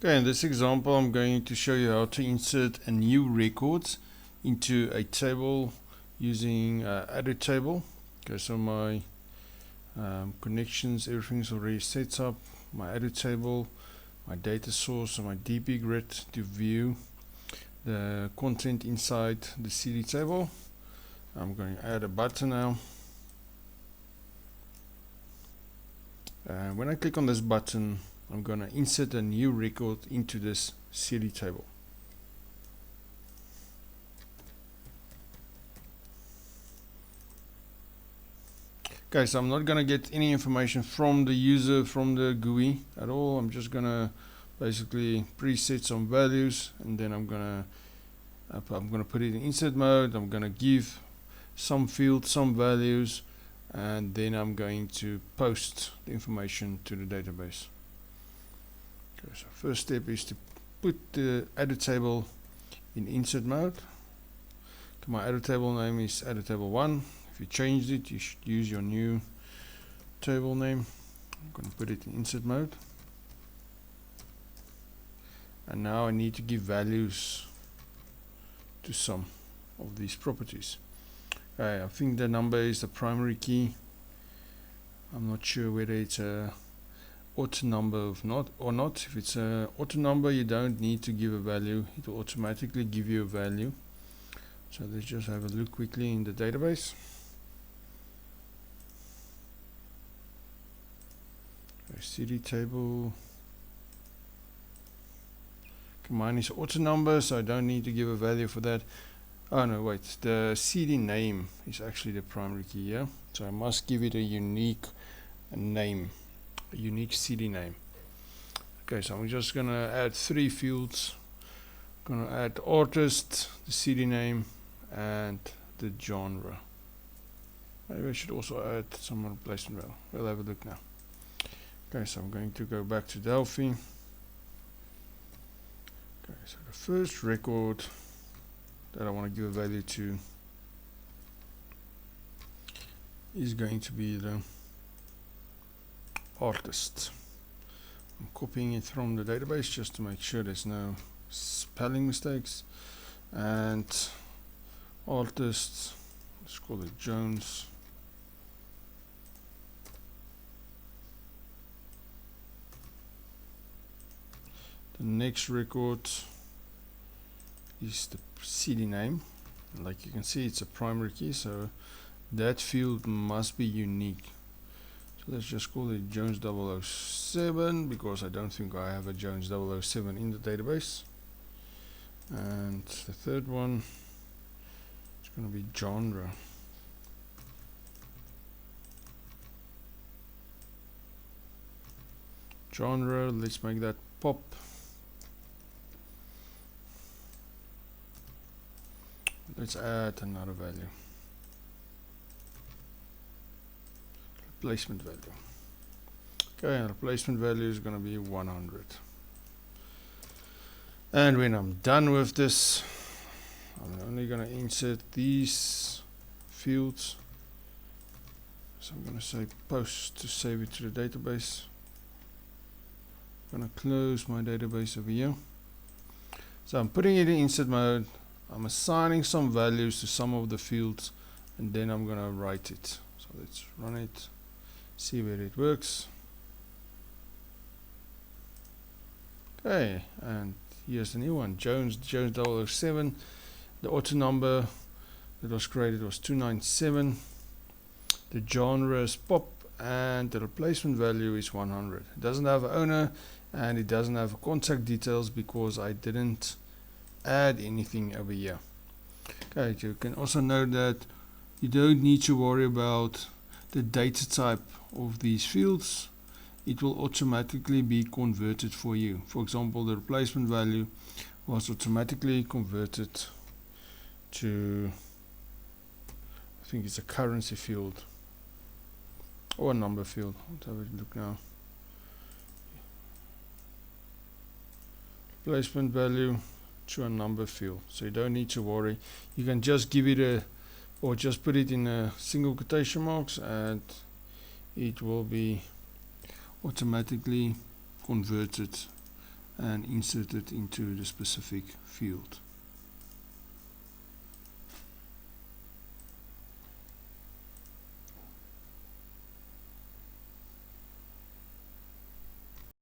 Okay, in this example I'm going to show you how to insert a new record into a table using Adotable. Okay, so my connections, everything's already set up. My Adotable, my data source, and my DB grid to view the content inside the CD table. I'm going to add a button now. When I click on this button, I'm going to insert a new record into this CD table. Okay, so I'm not going to get any information from the user, from the GUI at all. I'm just going to basically preset some values, and then I'm going to put it in insert mode. I'm going to give some fields, some values, and then I'm going to post the information to the database. Okay, so first step is to put the Adotable in insert mode. Okay, my Adotable name is Adotable 1. If you changed it, you should use your new table name. I'm going to put it in insert mode. And now I need to give values to some of these properties. Okay, I think the number is the primary key. I'm not sure whether it's a auto number or not. If it's an auto number, you don't need to give a value. It will automatically give you a value. So let's just have a look quickly in the database. Okay, CD table. Mine is auto number, so I don't need to give a value for that. Oh no, wait, the CD name is actually the primary key, yeah? So I must give it a unique name, a unique CD name. Okay, so I'm just gonna add 3 fields. I'm gonna add artist, the CD name, and the genre. Maybe I should also add some replacement value. We'll have a look now. Okay, so I'm going to go back to Delphi. Okay, so the first record that I want to give a value to is going to be the artist. I'm copying it from the database just to make sure there's no spelling mistakes. And artist, let's call it Jones. The next record is the CD name. Like you can see, it's a primary key, so that field must be unique. So let's just call it Jones 007 because I don't think I have a Jones 007 in the database. And the third one is going to be genre. Genre, let's make that pop. Let's add another value. Replacement value. Okay, and replacement value is going to be 100. And when I'm done with this, I'm only going to insert these fields. So I'm going to say post to save it to the database. I'm going to close my database over here. So I'm putting it in insert mode. I'm assigning some values to some of the fields, and then I'm going to write it. So let's run it, see where it works. Okay, and here's the new one, Jones 007. The auto number that was created was 297. The genre is pop, and the replacement value is 100. It doesn't have an owner, and it doesn't have contact details because I didn't add anything over here. Okay, you can also note that you don't need to worry about the data type of these fields. It will automatically be converted for you. For example, the replacement value was automatically converted to, I think it's a currency field or a number field. Let's have a look now. Replacement value to a number field, so you don't need to worry. You can just give it a, or just put it in a single quotation marks, and it will be automatically converted and insert it into the specific field.